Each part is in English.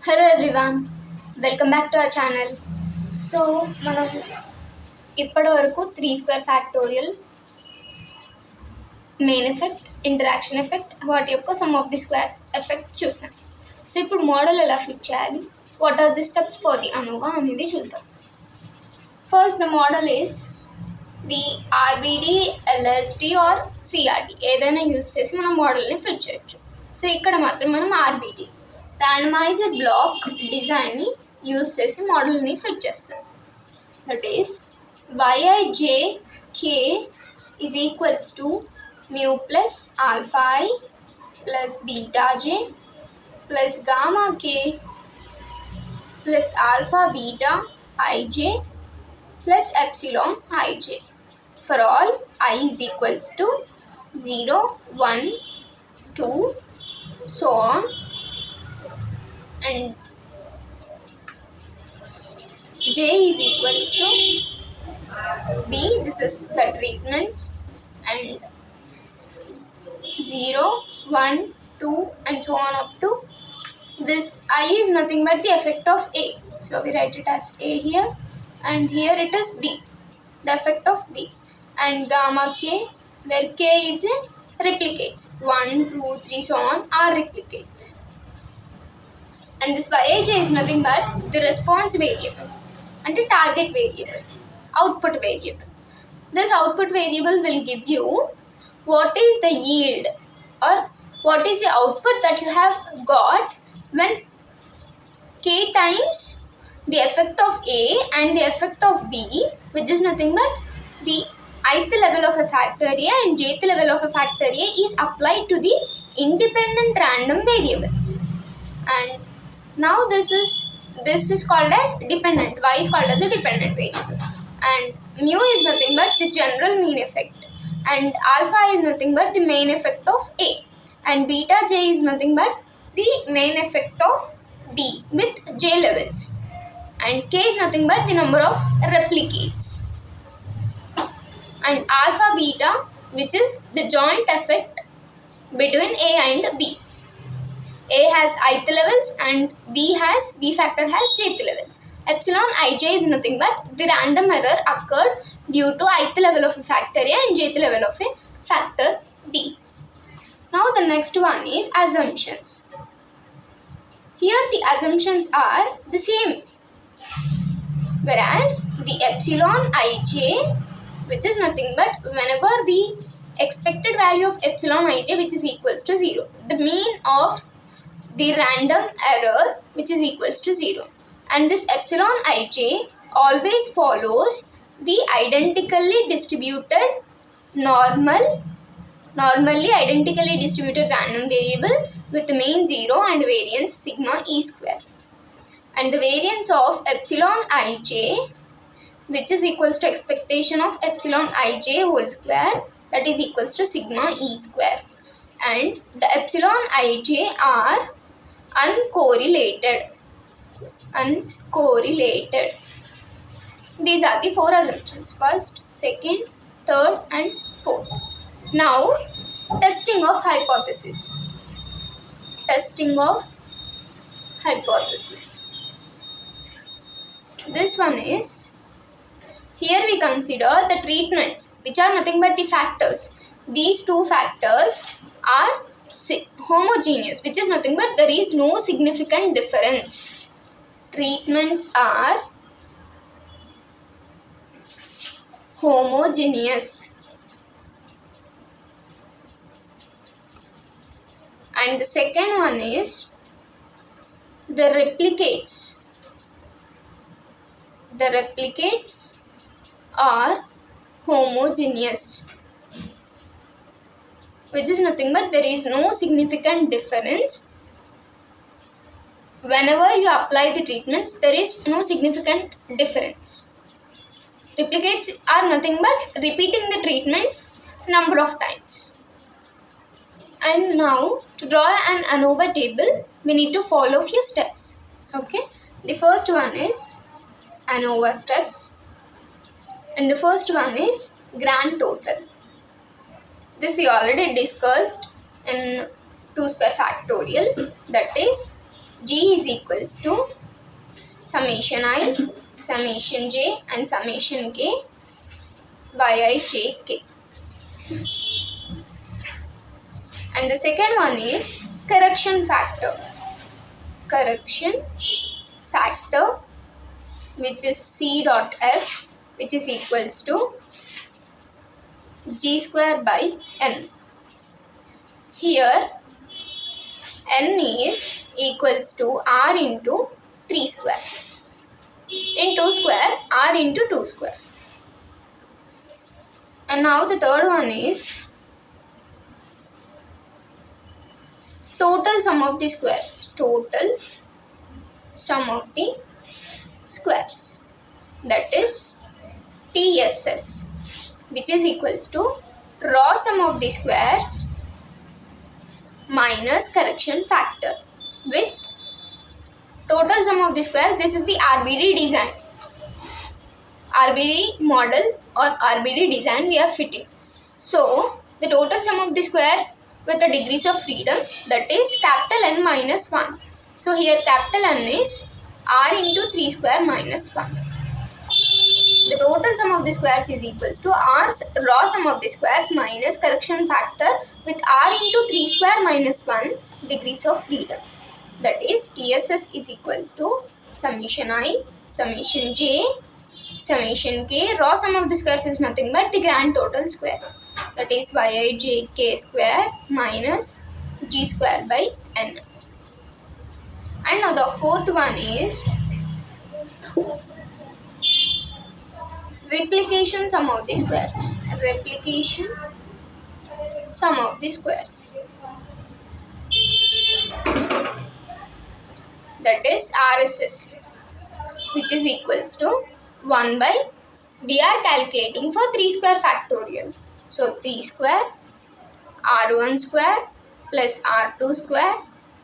Hello everyone, welcome back to our channel. So మనం ఇప్పటి వరకు 3 square factorial, main effect, interaction effect, వాటి యొక్క sum of the squares effect చూసాం. So ఇప్పుడు మోడల్ ఎలా ఫిట్ చేయాలి, what are the steps for the ANOVA అనేది చూద్దాం. First the model is the RBD, LSD or CRD ఏదైనా యూస్ చేసి మనం మోడల్ని ఫిట్ చేయొచ్చు. సో ఇక్కడ మాత్రం మనం ఆర్బిడి randomized బ్లాక్ డిజైన్ని యూస్ చేసి మోడల్ని ఫిట్ చేస్తాం. That is yijk is equals to mu plus alpha I plus beta j plus gamma k plus alpha beta ij plus epsilon ij for all I is equals to 0, 1, 2, so on, and j is equals to b. This is the treatments, and 0, 1, 2 and so on up to this I is nothing but the effect of A. So we write it as A here, and here it is B, the effect of B, and gamma k, where k is replicates, 1, 2, 3 so on are replicates, and this yij is nothing but the response variable and the target variable, output variable. This output variable will give you what is the yield or what is the output that you have got when k times the effect of A and the effect of B, which is nothing but the ith level of a factor A and jth level of a factor A, is applied to the independent random variables. And now this is called as dependent. Y is called as a dependent variable, and mu is nothing but the general mean effect, and alpha is nothing but the main effect of A, and beta j is nothing but the main effect of B with j levels, and k is nothing but the number of replicates, and alpha beta, which is the joint effect between A and B. A has ith levels and B factor has jth levels. Epsilon ij is nothing but the random error occurred due to ith level of a factor A and jth level of a factor B. Now the next one is assumptions. Here the assumptions are the same, whereas the epsilon ij, which is nothing but whenever the expected value of epsilon ij, which is equals to 0, the mean of the random error, which is equals to 0, and this epsilon ij always follows the identically distributed normally identically distributed random variable with mean 0 and variance sigma e square, and the variance of epsilon ij, which is equals to expectation of epsilon ij whole square, that is equals to sigma e square, and the epsilon ij are uncorrelated. These are the 4 assumptions: first, second, third and fourth. Now testing of hypothesis. This one is, here we consider the treatments which are nothing but the factors. These two factors are homogeneous, which is nothing but there is no significant difference. Treatments are homogeneous, and the second one is the replicates are homogeneous, which is nothing but there is no significant difference. Whenever you apply the treatments, there is no significant difference. Replicates are nothing but repeating the treatments number of times. And now to draw an ANOVA table, we need to follow few steps. Okay, the first one is ANOVA steps, and the first one is grand total. This we already discussed in 2 square factorial, that is G is equals to summation I, summation j and summation k yijk. And the second one is correction factor. Correction factor, which is C dot F, which is equals to G square by N. Here N is equals to R into 3 square. In 2 square, R into 2 square. And now the third one is total sum of the squares. Total sum of the squares. That is TSS, which is equals to raw sum of the squares minus correction factor with total sum of the squares. This is the RBD design. RBD model or RBD design we are fitting. So the total sum of the squares with the degrees of freedom, that is capital N minus 1. So here capital N is R into 3 square minus 1. The total sum of the squares is equals to R's raw sum of the squares minus correction factor with R into 3 square minus 1 degrees of freedom. That is TSS is equals to summation I, summation j, summation k. Raw sum of the squares is nothing but the grand total square. That is yijk square minus g square by n. And now the fourth one is replication sum of the squares. Replication sum of the squares. That is RSS, which is equals to 1 by, we are calculating for 3 square factorial. So 3 square R1 square plus R2 square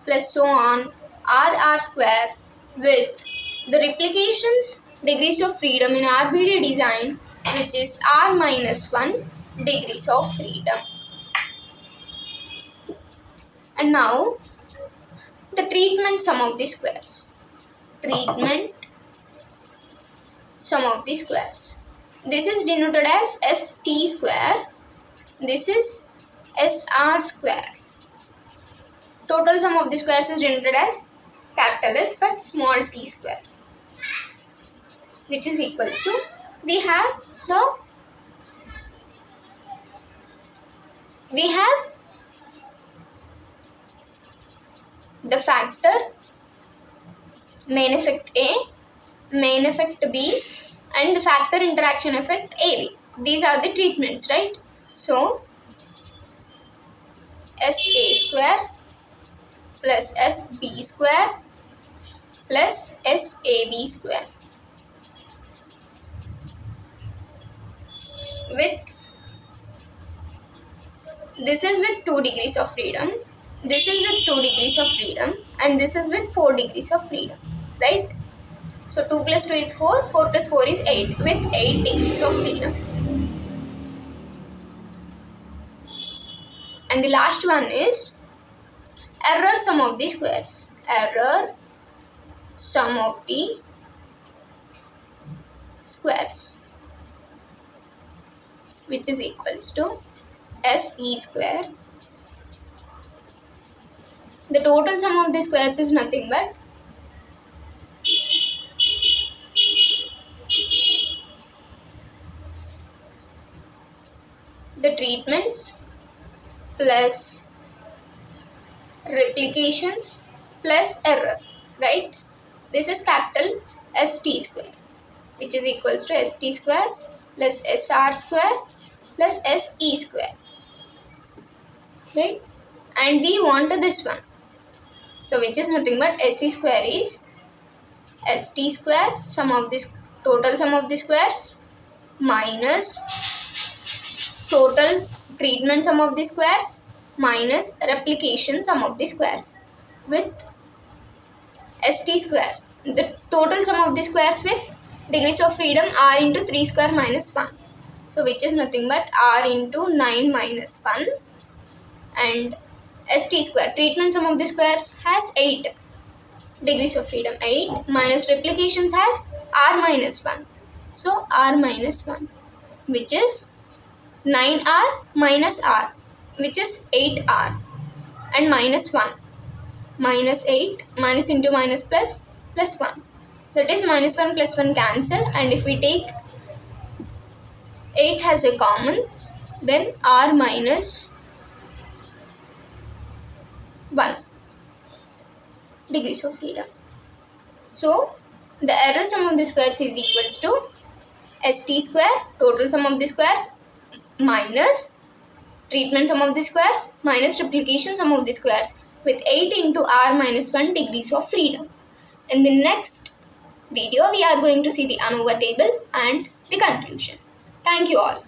plus so on RR square with the replications degrees of freedom in RBD design, which is R minus 1 degrees of freedom. And now the treatment sum of the squares. Treatment sum of the squares. This is denoted as ST square. This is SR square. Total sum of the squares is denoted as capital S but small t square, which is equals to, we have the factor main effect A, main effect B, and the factor interaction effect AB. These are the treatments, right? So SA square plus SB square plus SAB square with, this is with 2 degrees of freedom, this is with 2 degrees of freedom, and this is with 4 degrees of freedom, right? So 2 plus 2 is 4, 4 plus 4 is 8 with 8 degrees of freedom. And the last one is error sum of the squares. Error sum of the squares, which is equals to SE square. The total sum of the squares is nothing but the treatments plus replications plus error, right? This is capital ST square, which is equals to ST square plus SR square plus SE square, right? And we want this one. So which is nothing but SE square is ST square sum of this total sum of the squares minus total treatment sum of the squares minus replication sum of the squares with ST square. The total sum of the squares with degrees of freedom R into 3 square minus 1. So which is nothing but R into 9 minus 1 and ST square. Treatment sum of the squares has 8. degrees of freedom. 8 minus replications has r minus 1. So r minus 1, which is 9r minus r, which is 8r, and minus 1. Minus 8, minus into minus plus, plus 1. That is minus 1 plus 1 cancel, and if we take 8 has a common, then r minus 1 degrees of freedom. So the error sum of the squares is equals to st square, total sum of the squares, minus treatment sum of the squares, minus replication sum of the squares, with 8 into r minus 1 degrees of freedom. In the next video, we are going to see the ANOVA table and the conclusion. Thank you all.